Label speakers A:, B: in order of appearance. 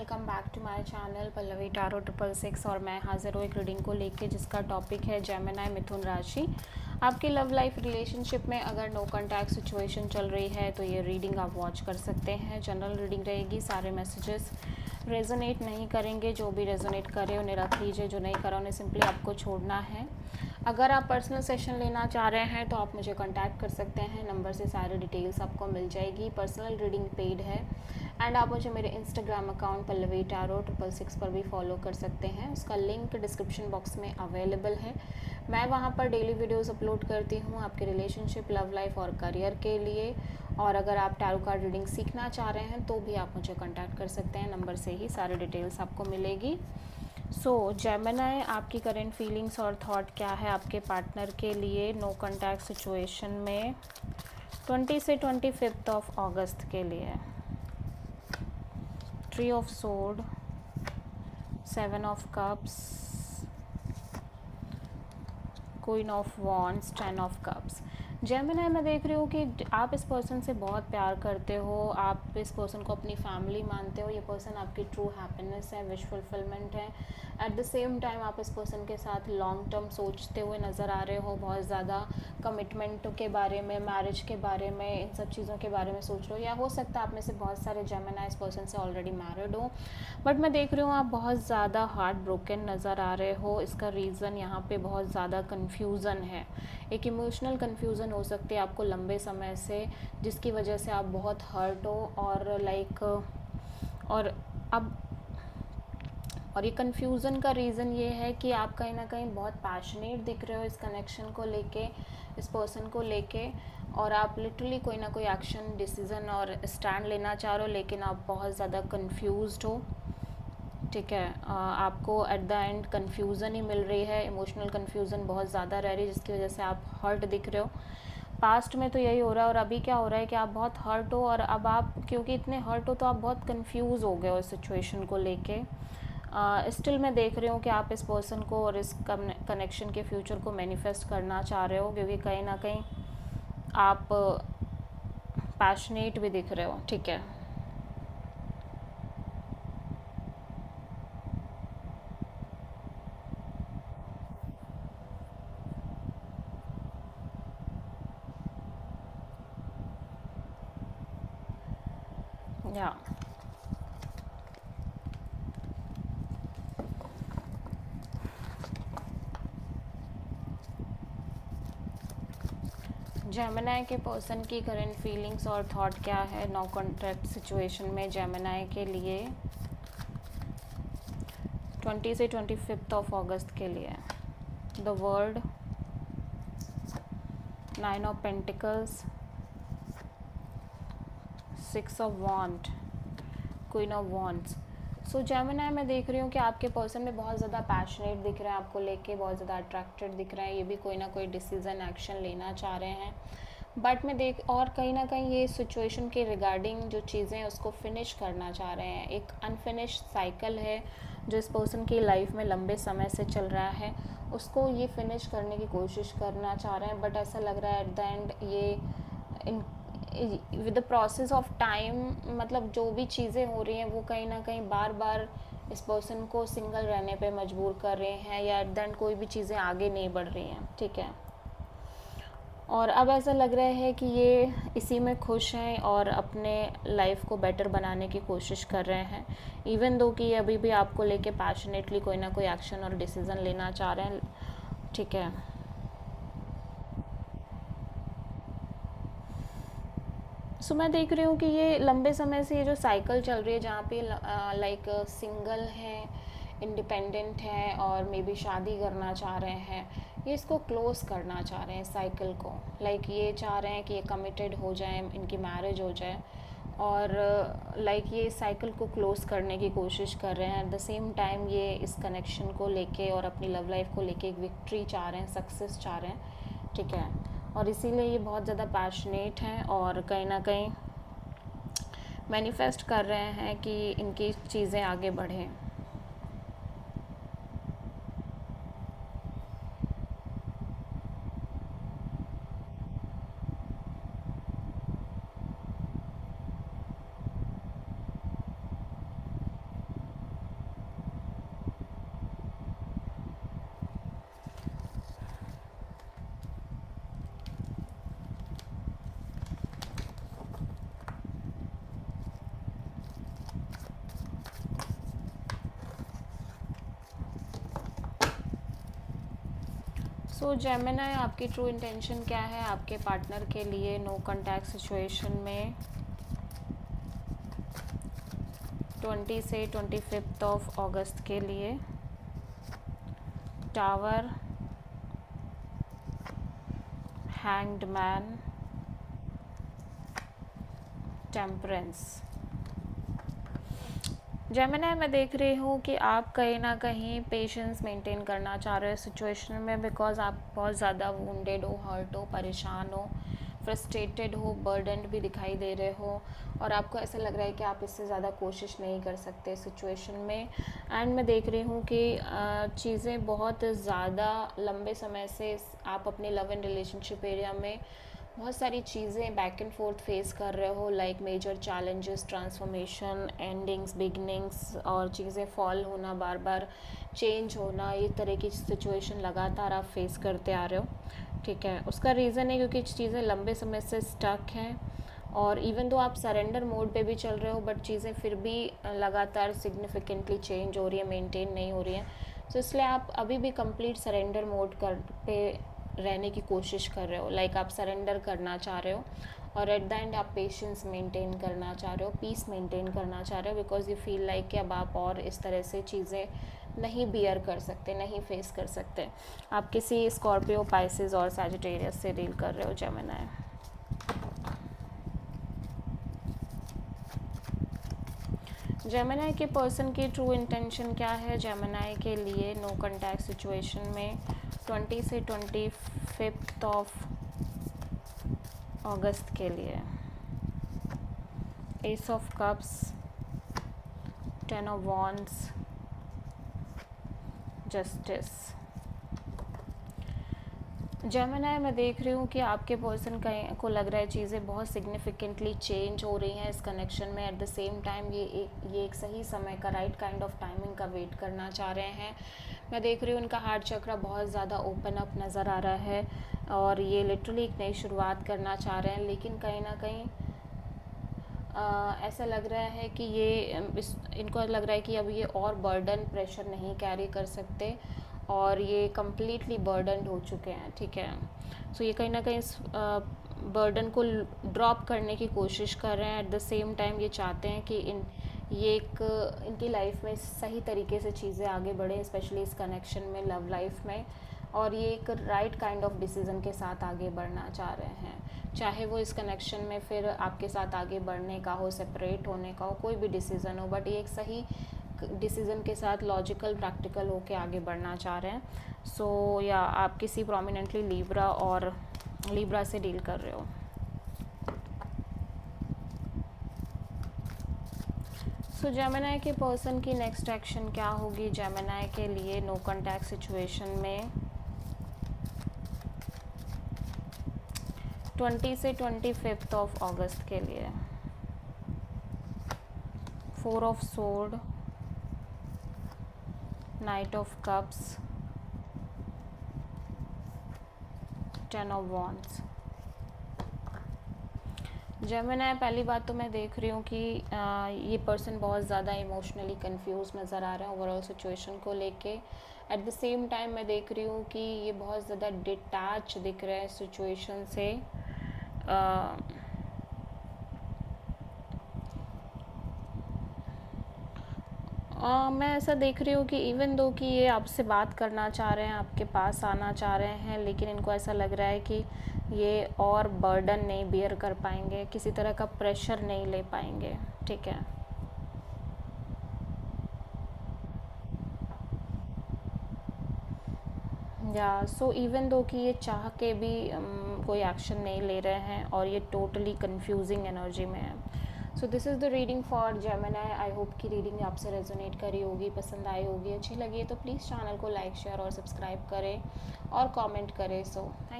A: Welcome back to my channel Pallavi tarot 666 और मैं हाजिर हूँ एक रीडिंग को लेके जिसका टॉपिक है जेमिनी मिथुन राशि। आपकी लव लाइफ रिलेशनशिप में अगर नो कॉन्टैक्ट सिचुएशन चल रही है तो ये रीडिंग आप वॉच कर सकते हैं। जनरल रीडिंग रहेगी, सारे मैसेजेस रेजोनेट नहीं करेंगे, जो भी रेजोनेट करे उन्हें रख लीजिए, जो नहीं करा उन्हें सिंपली आपको छोड़ना है। अगर आप पर्सनल सेशन लेना चाह रहे हैं तो आप मुझे कांटेक्ट कर सकते हैं, नंबर से सारी डिटेल्स आपको मिल जाएगी। पर्सनल रीडिंग पेड है एंड आप मुझे मेरे इंस्टाग्राम अकाउंट पल्लवी टारो 666 पर भी फॉलो कर सकते हैं, उसका लिंक डिस्क्रिप्शन बॉक्स में अवेलेबल है। मैं वहाँ पर डेली वीडियोस अपलोड करती हूँ आपके रिलेशनशिप, लव लाइफ और करियर के लिए। और अगर आप टैरो कार्ड रीडिंग सीखना चाह रहे हैं तो भी आप मुझे कांटेक्ट कर सकते हैं, नंबर से ही सारी डिटेल्स आपको मिलेगी। जेमिनी, आपकी करंट फीलिंग्स और थॉट क्या है आपके पार्टनर के लिए नो कॉन्टैक्ट सिचुएशन में 20 से 25 ऑफ अगस्त के लिए। Tree of sword, 7 of cups, queen of wands, 10 of cups. Gemini, मैं देख रही हूँ कि आप इस पर्सन से बहुत प्यार करते हो, आप इस पर्सन को अपनी फैमिली मानते हो, ये पर्सन आपकी ट्रू हैप्पीनेस है, विश फुलफिलमेंट है। एट द सेम टाइम आप इस पर्सन के साथ लॉन्ग टर्म सोचते हुए नज़र आ रहे हो, बहुत ज़्यादा कमिटमेंट के बारे में, मैरिज के बारे में, इन सब चीज़ों के बारे में सोच रहे हो। या हो सकता है आप में से बहुत सारे जेमिनी इस पर्सन से ऑलरेडी मैरिड हो, बट मैं देख रही हूँ आप बहुत ज़्यादा हार्ट ब्रोकन नज़र आ रहे हो। इसका रीज़न यहाँ पे बहुत ज़्यादा कन्फ्यूज़न है, एक इमोशनल कन्फ्यूज़न हो सकती है आपको लंबे समय से, जिसकी वजह से आप बहुत हर्ट हो और ये कन्फ्यूज़न का रीज़न ये है कि आप कहीं ना कहीं बहुत पैशनेट दिख रहे हो इस कनेक्शन को लेके, इस पर्सन को लेके, और आप लिटरली कोई ना कोई एक्शन, डिसीज़न और स्टैंड लेना चाह रहे हो, लेकिन आप बहुत ज़्यादा कन्फ्यूज्ड हो। ठीक है, आपको एट द एंड कन्फ्यूज़न ही मिल रही है, इमोशनल कन्फ्यूज़न बहुत ज़्यादा रह रही है, जिसकी वजह से आप हर्ट दिख रहे हो। पास्ट में तो यही हो रहा है और अभी क्या हो रहा है कि आप बहुत हर्ट हो, और अब आप क्योंकि इतने हर्ट हो तो आप बहुत कंफ्यूज हो गए हो इस सिचुएशन को लेके। स्टिल मैं देख रही हूँ कि आप इस पर्सन को और इस कनेक्शन के फ्यूचर को मैनिफेस्ट करना चाह रहे हो, क्योंकि कहीं ना कहीं आप पैशनेट भी दिख रहे हो। ठीक है, या जेमिनी के पर्सन की करंट फीलिंग्स और थॉट क्या है नो कॉन्टैक्ट सिचुएशन में जेमिनी के लिए 20 से 25 ऑफ अगस्त के लिए। The world, 9 of pentacles, 6 of wand, queen of wands. Gemini, मैं देख रही हूँ कि आपके पर्सन में बहुत ज़्यादा पैशनेट दिख रहे हैं, आपको लेके बहुत ज़्यादा अट्रैक्टेड दिख रहे हैं, ये भी कोई ना कोई डिसीज़न, एक्शन लेना चाह रहे हैं। बट मैं देख और कहीं ना कहीं ये सिचुएशन के रिगार्डिंग जो चीज़ें हैं उसको फिनिश करना चाह रहे हैं। एक अनफिनिश्ड साइकिल है जो इस पर्सन की लाइफ में लंबे समय से चल रहा है, उसको ये फिनिश करने की कोशिश करना चाह रहे हैं। बट ऐसा लग रहा है एट द एंड ये in with the process of time, मतलब जो भी चीज़ें हो रही हैं वो कहीं ना कहीं बार बार इस पर्सन को सिंगल रहने पे मजबूर कर रहे हैं, या एट द एंड कोई भी चीज़ें आगे नहीं बढ़ रही हैं। ठीक है, और अब ऐसा लग रहा है कि ये इसी में खुश हैं और अपने लाइफ को बेटर बनाने की कोशिश कर रहे हैं, इवन दो कि अभी भी आपको लेके पैशनेटली कोई ना कोई एक्शन और डिसीज़न लेना चाह रहे हैं। ठीक है, मैं देख रही हूँ कि ये लंबे समय से ये जो साइकिल चल रही है जहाँ पे लाइक सिंगल है, इंडिपेंडेंट है और मे बी शादी करना चाह रहे हैं, ये इसको क्लोज़ करना चाह रहे हैं साइकिल को। लाइक ये चाह रहे हैं कि ये कमिटेड हो जाए, इनकी मैरिज हो जाए, और लाइक ये साइकिल को क्लोज़ करने की कोशिश कर रहे हैं। एट द सेम टाइम ये इस कनेक्शन को लेके और अपनी लव लाइफ को लेके एक विक्ट्री चाह रहे हैं, सक्सेस चाह रहे हैं। ठीक है, और इसीलिए ये बहुत ज़्यादा पैशनेट हैं और कहीं ना कहीं मैनिफेस्ट कर रहे हैं कि इनकी चीज़ें आगे बढ़ें। सो जेमिनी, आपकी ट्रू इंटेंशन क्या है आपके पार्टनर के लिए नो कॉन्टैक्ट सिचुएशन में 20 से 25 ऑफ अगस्त के लिए? Tower, hanged man, temperance. Gemini, मैं देख रही हूँ कि आप कहीं ना कहीं पेशेंस मेंटेन करना चाह रहे हो सिचुएशन में, बिकॉज आप बहुत ज़्यादा वुंडेड हो, हर्ट हो, परेशान हो, फ्रस्ट्रेटेड हो, बर्डन भी दिखाई दे रहे हो, और आपको ऐसा लग रहा है कि आप इससे ज़्यादा कोशिश नहीं कर सकते सिचुएशन में। एंड मैं देख रही हूँ कि चीज़ें बहुत ज़्यादा लंबे समय से आप अपने लव एंड रिलेशनशिप एरिया में बहुत सारी चीज़ें बैक एंड फोर्थ फेस कर रहे हो, like major challenges, transformation, endings, beginnings, और चीज़ें फॉल होना, बार बार चेंज होना, ये तरह की सिचुएशन लगातार आप फेस करते आ रहे हो। ठीक है, उसका रीज़न है क्योंकि चीज़ें लंबे समय से स्टक हैं, और इवन दो आप सरेंडर मोड पे भी चल रहे हो, बट चीज़ें फिर भी लगातार सिग्निफिकेंटली चेंज हो रही है, मेंटेन नहीं हो रही हैं। तो इसलिए आप अभी भी कंप्लीट सरेंडर मोड पे रहने की कोशिश कर रहे हो, लाइक आप सरेंडर करना चाह रहे हो, और एट द एंड आप पेशेंस मेंटेन करना चाह रहे हो, पीस मेंटेन करना चाह रहे हो, बिकॉज यू फील लाइक कि अब आप और इस तरह से चीज़ें नहीं बियर कर सकते, नहीं फेस कर सकते। आप किसी स्कॉर्पियो, पाइसेस और सैजिटेरियस से डील कर रहे हो जेमिनी। जेमिनी के पर्सन की ट्रू इंटेंशन क्या है जेमिनी के लिए नो कॉन्टैक्ट सिचुएशन में 20 से 25 ऑफ अगस्त के लिए? S of cups, 10 of wands, justice. Gemini, मैं देख रही हूँ कि आपके पर्सन को लग रहा है चीज़ें बहुत सिग्निफिकेंटली चेंज हो रही हैं इस कनेक्शन में। एट द सेम टाइम ये एक सही समय का, राइट काइंड ऑफ टाइमिंग का वेट करना चाह रहे हैं। मैं देख रही हूँ उनका हार्ट चक्र बहुत ज़्यादा ओपन अप नज़र आ रहा है, और ये लिटरली एक नई शुरुआत करना चाह रहे हैं, लेकिन कहीं ना कहीं ऐसा लग रहा है कि इनको लग रहा है कि अब ये और बर्डन, प्रेशर नहीं कैरी कर सकते, और ये कम्प्लीटली बर्डनड हो चुके हैं। ठीक है, सो ये कहीं ना कहीं इस बर्डन को ड्रॉप करने की कोशिश कर रहे हैं। एट द सेम टाइम ये चाहते हैं कि इनकी लाइफ में सही तरीके से चीज़ें आगे बढ़ें, स्पेशली इस कनेक्शन में, लव लाइफ में, और ये एक राइट काइंड ऑफ डिसीज़न के साथ आगे बढ़ना चाह रहे हैं। चाहे वो इस कनेक्शन में फिर आपके साथ आगे बढ़ने का हो, सेपरेट होने का हो, कोई भी डिसीज़न हो, बट ये एक सही डिसीज़न के साथ लॉजिकल, प्रैक्टिकल होके आगे बढ़ना चाह रहे हैं। सो या आप किसी प्रोमिनेंटली लिब्रा से डील कर रहे हो। सो जेमिनी के पर्सन की नेक्स्ट एक्शन क्या होगी जेमिनी के लिए नो कॉन्टैक्ट सिचुएशन में 20 से 25 ऑफ अगस्त के लिए? 4 of sword, night of cups, 10 of wands. Gemini, पहली बात तो मैं देख रही हूँ कि ये पर्सन बहुत ज़्यादा इमोशनली कंफ्यूज नज़र आ रहे हैं ओवरऑल सिचुएशन को लेके। एट द सेम टाइम मैं देख रही हूँ कि ये बहुत ज़्यादा डिटैच दिख रहे हैं सिचुएशन से। मैं ऐसा देख रही हूँ कि इवन दो कि ये आपसे बात करना चाह रहे हैं, आपके पास आना चाह रहे हैं, लेकिन इनको ऐसा लग रहा है कि ये और बर्डन नहीं बियर कर पाएंगे, किसी तरह का प्रेशर नहीं ले पाएंगे। ठीक है, या सो इवन दो कि ये चाह के भी कोई एक्शन नहीं ले रहे हैं, और ये टोटली कंफ्यूजिंग एनर्जी में है। So this is the reading for Gemini. I hope कि रीडिंग आपसे रेजोनेट करी होगी, पसंद आई होगी, अच्छी लगी है तो प्लीज़ चैनल को लाइक, शेयर और सब्सक्राइब करें और कमेंट करें। So thank